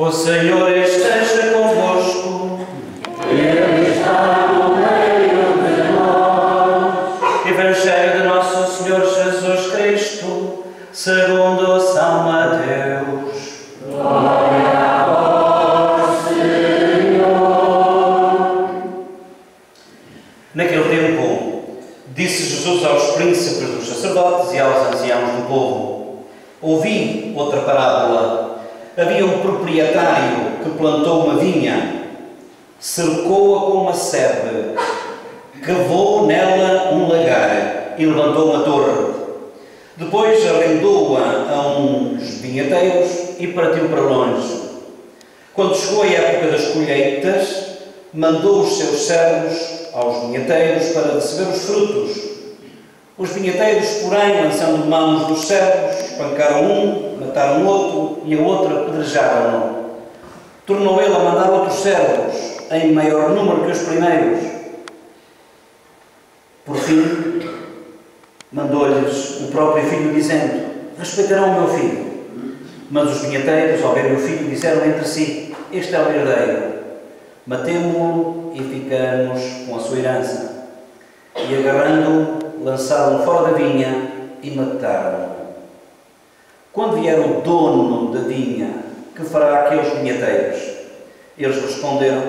O Senhor esteja convosco. Ele está no meio de nós. Evangelho de Nosso Senhor Jesus Cristo, segundo São Mateus. Glória a vós, Senhor. Naquele tempo, disse Jesus aos príncipes dos sacerdotes e aos anciãos do povo: ouvi outra parábola. Havia um proprietário que plantou uma vinha, cercou-a com uma sebe, cavou nela um lagar e levantou uma torre. Depois arrendou-a a uns vinhateiros e partiu para longe. Quando chegou a época das colheitas, mandou os seus servos aos vinhateiros para receber os frutos. Os vinhateiros, porém, lançando mãos dos servos, espancaram um, mataram outro e a outra apedrejaram-no. Tornou ele a mandar outros servos, em maior número que os primeiros. Por fim, mandou-lhes o próprio filho, dizendo: respeitarão o meu filho. Mas os vinhateiros, ao verem o filho, disseram entre si: este é o herdeiro, matemo-lo e ficamos com a sua herança. E agarrando-o, lançaram-no fora da vinha e mataram-no. Quando vier o dono da vinha, que fará aqueles vinhateiros? Eles responderam: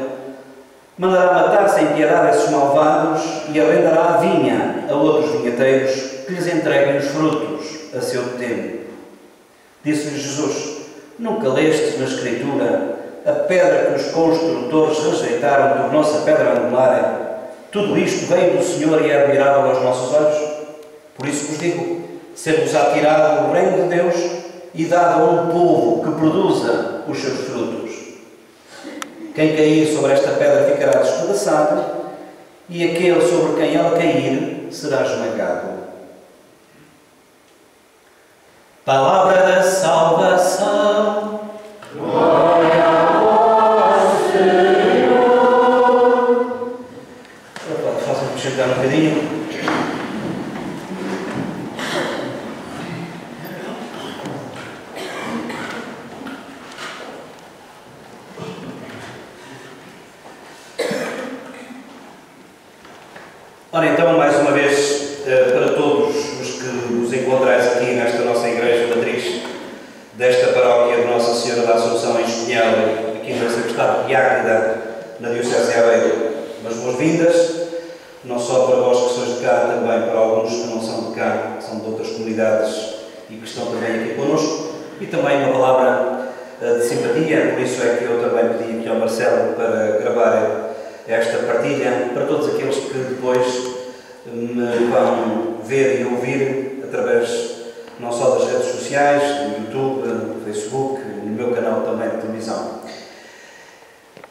mandará matar sem piedade esses malvados e arrendará a vinha a outros vinhateiros que lhes entreguem os frutos a seu tempo. Disse-lhes Jesus: nunca lestes na Escritura: a pedra que os construtores rejeitaram tornou-se a pedra angular? Tudo isto veio do Senhor e é admirável aos nossos olhos. Por isso vos digo: ser-vos-á tirado o reino de Deus e dado a um povo que produza os seus frutos. Quem cair sobre esta pedra ficará despedaçado, e aquele sobre quem ela cair será esmagado. Palavra da salvação. Glória a vós, Senhor. Façam-me sentar um bocadinho. Ora então, mais uma vez, para todos os que nos encontrais aqui nesta nossa igreja matriz, desta paróquia de Nossa Senhora da Assunção em Espinhal, aqui no Arcebispo de Águeda, na Diocese de Aveiro, umas boas-vindas, não só para vós que sois de cá, também para alguns que não são de cá, que são de outras comunidades e que estão também aqui connosco, e também uma palavra de simpatia. Por isso é que eu também pedi aqui ao Marcelo para gravar esta partilha para todos aqueles que depois me vão ver e ouvir através não só das redes sociais, do YouTube, do Facebook, no meu canal também de televisão.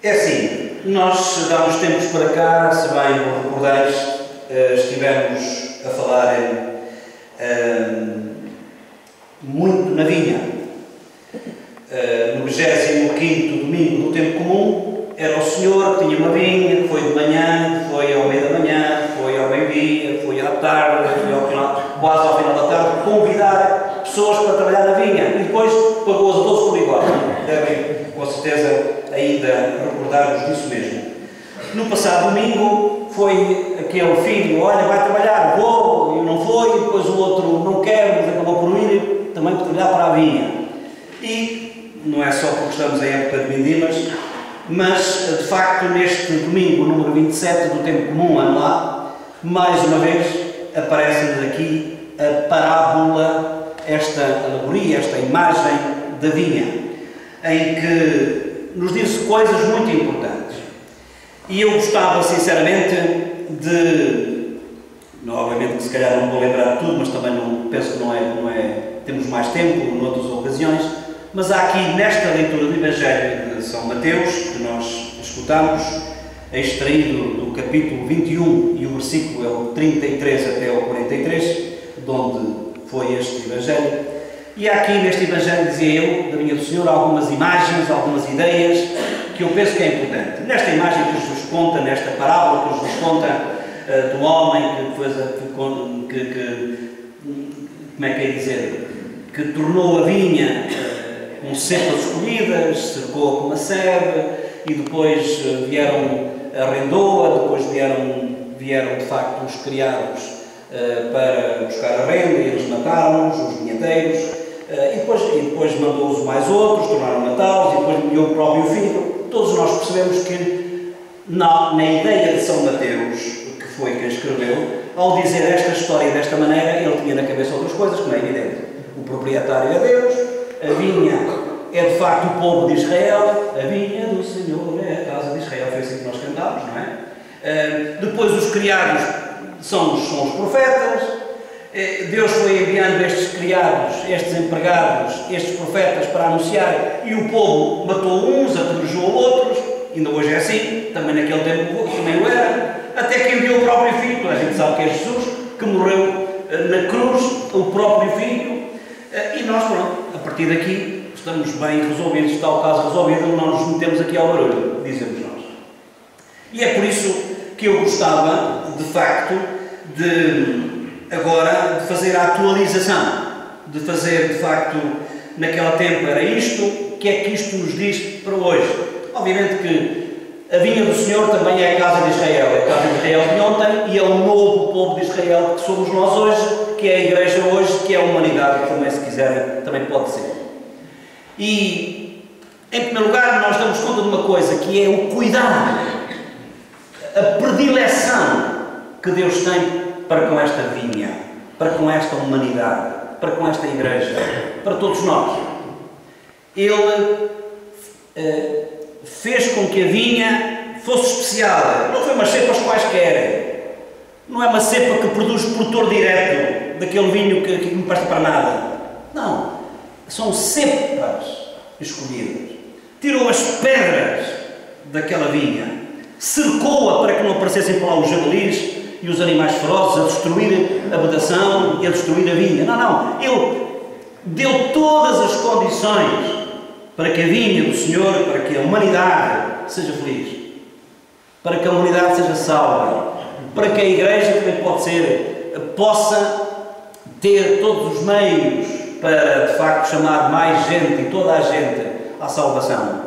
É assim, nós há uns tempos para cá, se bem o recordais, estivemos a falar muito na vinha. No 25º domingo do tempo comum, era o Senhor que tinha uma vinha, que foi de manhã, foi ao meio da manhã, foi ao meio-dia, foi à tarde, foi ao final, quase ao final da tarde, convidar pessoas para trabalhar na vinha e depois pagou-os a todos por igual. Devem, com certeza, ainda recordar-vos disso mesmo. No passado domingo, foi aquele filho: olha, vai trabalhar, vou, e não foi, e depois o outro não quer, mas acabou por ir também para trabalhar para a vinha. E não é só porque estamos em época de vindimas, mas, de facto, neste domingo, número 27 do tempo comum anual, mais uma vez aparece-nos aqui a parábola, esta alegoria, esta imagem da vinha, em que nos diz coisas muito importantes. E eu gostava, sinceramente, de... obviamente que se calhar não vou lembrar de tudo, mas também não, penso que não é... Temos mais tempo, noutras ocasiões, mas há aqui, nesta leitura do Evangelho de São Mateus, que nós escutamos, extraído do capítulo 21 e o versículo é o 33 até o 43, de onde foi este Evangelho. E há aqui neste Evangelho, dizia eu, da vinha do Senhor, algumas imagens, algumas ideias que eu penso que é importante. Nesta imagem que Jesus conta, nesta parábola que Jesus conta do homem como é que é dizer, que tornou a vinha com cepas escolhidas, cercou-a com uma sebe, e depois arrendou-a, depois vieram de facto os criados para buscar a renda, e eles mataram-os, os vinheteiros, e depois mandou-os mais outros, tornaram matá-los, e depois enviou o próprio filho. Todos nós percebemos que na ideia de São Mateus, que foi quem escreveu, ao dizer esta história desta maneira, ele tinha na cabeça outras coisas, como é evidente. O proprietário é Deus, a vinha é de facto o povo de Israel, a vinha do Senhor é a casa de Israel, foi assim que nós cantámos, não é? Depois os criados são os profetas. Deus foi enviando estes criados, estes empregados, estes profetas para anunciar, e o povo matou uns, apedrejou outros. Ainda hoje é assim, também naquele tempo também o era, até que enviou o próprio Filho. A gente sabe que é Jesus, que morreu na cruz, o próprio Filho, e nós, pronto, a partir daqui estamos bem resolvidos, está o caso resolvido, não nos metemos aqui ao barulho, dizemos nós. E é por isso que eu gostava, de facto, agora de fazer a atualização, de fazer, de facto, naquele tempo era isto, o que é que isto nos diz para hoje? Obviamente que a vinha do Senhor também é a casa de Israel, é a casa de Israel de ontem, e é o novo povo de Israel que somos nós hoje, que é a Igreja hoje, que é a humanidade, que também, se quiserem, também pode ser. E, em primeiro lugar, nós damos conta de uma coisa, que é o cuidado, a predileção que Deus tem para com esta vinha, para com esta humanidade, para com esta Igreja, para todos nós. Ele fez com que a vinha fosse especial. Não foi umas cepas quaisquer. Não é uma cepa que produz produtor direto daquele vinho que não presta para nada. Não. São cepas escolhidas. Tirou as pedras daquela vinha. Cercou-a para que não aparecessem por lá os jabalis e os animais ferozes a destruir a vedação e a destruir a vinha. Não. Ele deu todas as condições para que a vinha do Senhor, para que a humanidade seja feliz, para que a humanidade seja salva, para que a Igreja também possa ter todos os meios para, de facto, chamar mais gente, e toda a gente, à salvação.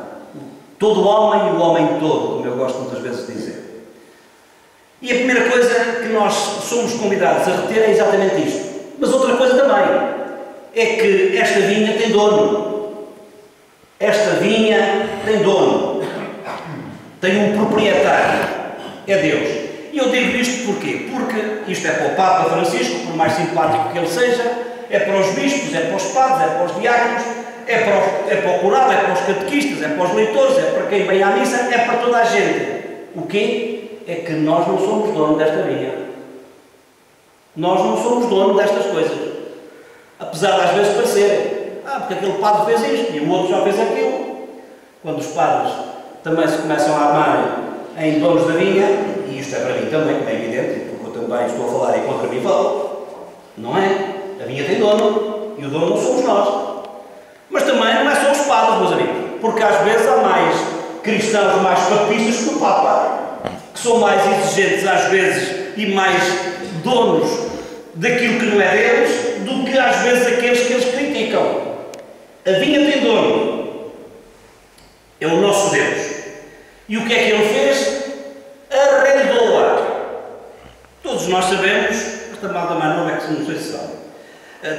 Todo o homem e o homem todo, como eu gosto muitas vezes de dizer. E a primeira coisa que nós somos convidados a reter é exatamente isto. Mas outra coisa também, é que esta vinha tem dono. Esta vinha tem dono, tem um proprietário, é Deus. E eu digo isto porquê? Porque isto é para o Papa Francisco, por mais simpático que ele seja, é para os bispos, é para os padres, é para os diáconos, é para o coral, é para os catequistas, é para os leitores, é para quem vem à missa, é para toda a gente. O quê? É que nós não somos dono desta vinha. Nós não somos dono destas coisas. Apesar de às vezes parecerem. Porque aquele padre fez isto e o outro já fez aquilo. Quando os padres também se começam a armar em donos da vinha, e isto é para mim também, como é evidente, porque eu também estou a falar e contra mim falo, não é? A vinha tem dono e o dono não somos nós. Mas também não é só os padres, meus amigos, porque às vezes há mais cristãos mais papistas que o Papa, que são mais exigentes às vezes e mais donos daquilo que não é deles do que às vezes aqueles que eles criticam. A vinha tem dono, é o nosso Deus. E o que é que ele fez? Arrendou-a. Todos nós sabemos, esta malta mais nova é que não sei se sabe,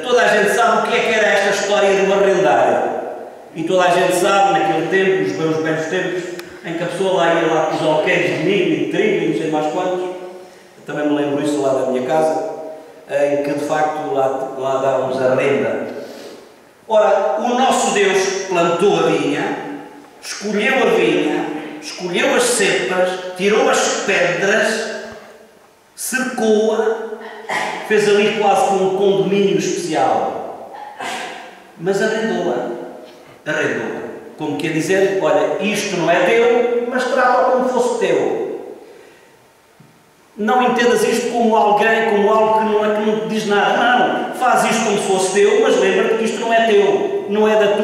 toda a gente sabe o que era esta história do arrendar. E toda a gente sabe, naquele tempo, nos meus velhos tempos, em que a pessoa lá ia lá com os alqueires de milho e de trigo e não sei mais quantos, também me lembro isso lá da minha casa, em que de facto lá dávamos a renda. Ora, o nosso Deus plantou a vinha, escolheu as cepas, tirou as pedras, cercou-a, fez ali quase como um condomínio especial, mas arrendou-a. Como quer dizer, olha, isto não é teu, mas trata-o como fosse teu. Não entendas isto como alguém, como algo que não te diz nada. Não, faz isto como se fosse teu, mas lembra-te que isto não é teu, não é da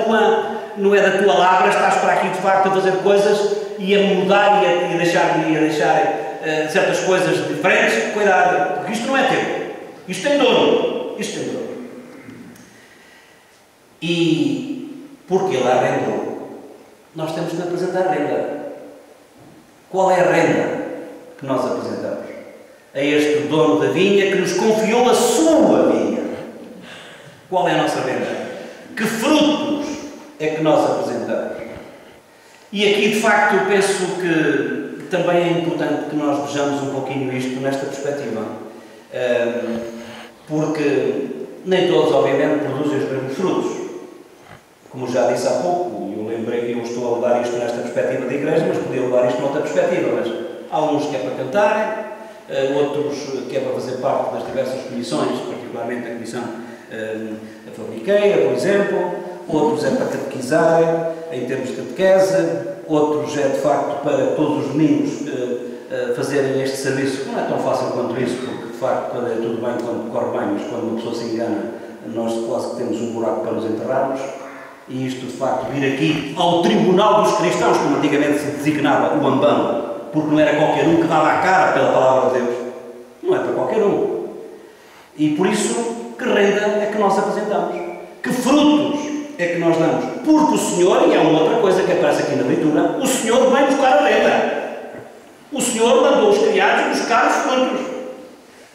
tua labra, estás para aqui de facto a fazer coisas e a mudar e a deixar certas coisas diferentes. Cuidado, porque isto não é teu. Isto tem dono. E porque Ele arrendou. Nós temos que apresentar renda. Qual é a renda que nós apresentamos? A este dono da vinha que nos confiou a sua vinha. Qual é a nossa renda? Que frutos é que nós apresentamos? E aqui, de facto, eu penso que também é importante que nós vejamos um pouquinho isto nesta perspectiva. Porque nem todos, obviamente, produzem os mesmos frutos. Como já disse há pouco, eu lembrei que eu estou a levar isto nesta perspectiva de igreja, mas podia levar isto noutra perspectiva. Mas há uns que é para cantarem, outros que é para fazer parte das diversas comissões, particularmente a comissão fabriqueira, por exemplo, outros é para catequizar, em termos de catequese, outros é, de facto, para todos os domingos fazerem este serviço, que não é tão fácil quanto isso, porque, de facto, quando é tudo bem, quando corre bem, mas quando uma pessoa se engana, nós quase que temos um buraco para nos enterrarmos. E isto, de facto, vir aqui ao Tribunal dos Cristãos, como antigamente se designava o ambão, porque não era qualquer um que dava a cara pela palavra de Deus. Não é para qualquer um. E por isso, que renda é que nós apresentamos? Que frutos é que nós damos? Porque o Senhor, e é uma outra coisa que aparece aqui na leitura, o Senhor vai buscar a renda. O Senhor mandou os criados buscar os frutos.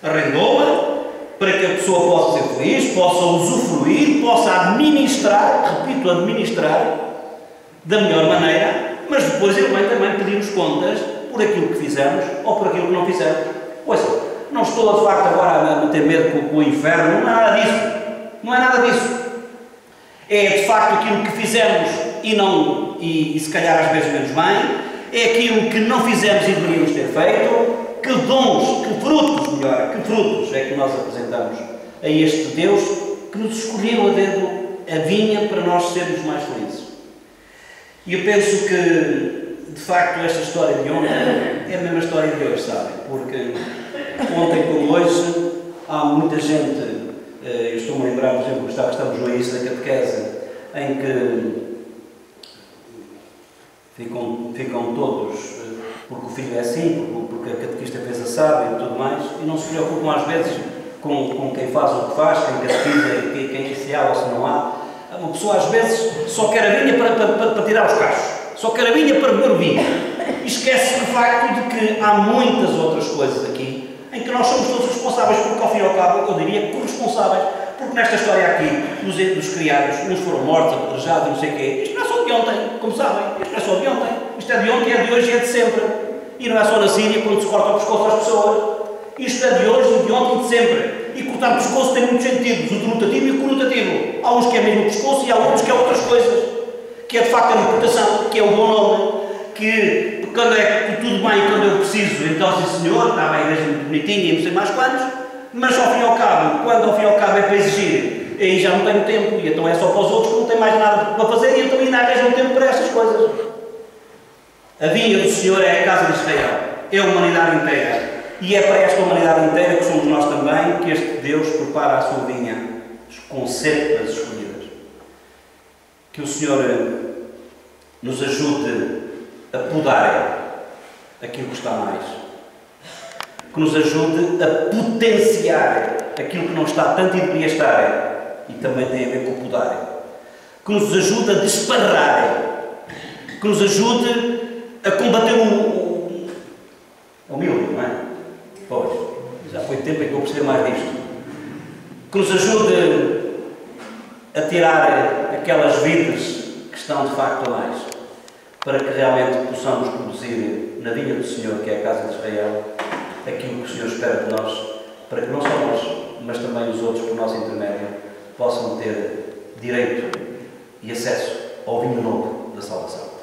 Arrendou-a para que a pessoa possa ser feliz, possa usufruir, possa administrar, repito, administrar da melhor maneira, mas depois Ele vem também pedir-nos contas por aquilo que fizemos ou por aquilo que não fizemos. Ouça, não estou de facto agora a meter medo com o inferno, não é nada disso. Não é nada disso. É de facto aquilo que fizemos e se calhar às vezes menos bem, é aquilo que não fizemos e deveríamos ter feito. Que dons, que frutos, melhor, que frutos é que nós apresentamos a este Deus que nos escolheu a dedo a vinha para nós sermos mais felizes. E eu penso que, de facto, esta história de ontem é a mesma história de hoje, sabem? Porque ontem como hoje há muita gente, eu estou-me a lembrar, por exemplo, que estamos no início da catequese, em que ficam todos, porque o filho é assim, porque a catequista fez assado e tudo mais, e não se preocupam às vezes com quem faz o que faz, quem catequiza, quem se há ou se não há. Uma pessoa às vezes só quer a vinha para tirar os cachos, só quer a vinha para beber o vinho, e esquece do facto de que há muitas outras coisas aqui em que nós somos todos responsáveis, porque ao fim e ao cabo, eu diria corresponsáveis, porque nesta história aqui, dos criados, uns foram mortos, apedrejados, não sei o quê, isto não é só de ontem, como sabem, isto não é só de ontem, isto é de ontem, é de hoje e é de sempre. E não é só na Síria, quando se corta o pescoço às pessoas. Isto é de hoje, de ontem e de sempre. E cortar o pescoço tem muitos sentidos, o denotativo e o conotativo. Há uns que é mesmo o pescoço e há outros que é outras coisas. Que é de facto a reputação, que é o bom nome, que quando é tudo bem, quando eu preciso, então sim senhor, está bem, a igreja muito bonitinha e não sei mais quantos, mas ao fim e ao cabo, quando ao fim e ao cabo é para exigir, aí já não tenho tempo, e então é só para os outros que não têm mais nada para fazer, e então ainda arranjam tempo para estas coisas. A vinha do Senhor é a casa de Israel, é a humanidade inteira. E é para esta humanidade inteira que somos nós também que este Deus prepara a sua vinha, com cepas escolhidas. Que o Senhor nos ajude a podar aquilo que está mais. Que nos ajude a potenciar aquilo que não está tanto e deveria estar. E também tem a ver com podar. Que nos ajude a desparrar. Que nos ajude a combater o milho, não é? Pois, já foi tempo em que eu percebi mais disto. Que nos ajude a tirar aquelas vidas que estão de facto a mais, para que realmente possamos produzir na vinha do Senhor, que é a casa de Israel, aquilo que o Senhor espera de nós, para que não só nós, mas também os outros, por nosso intermédio, possam ter direito e acesso ao vinho novo da salvação.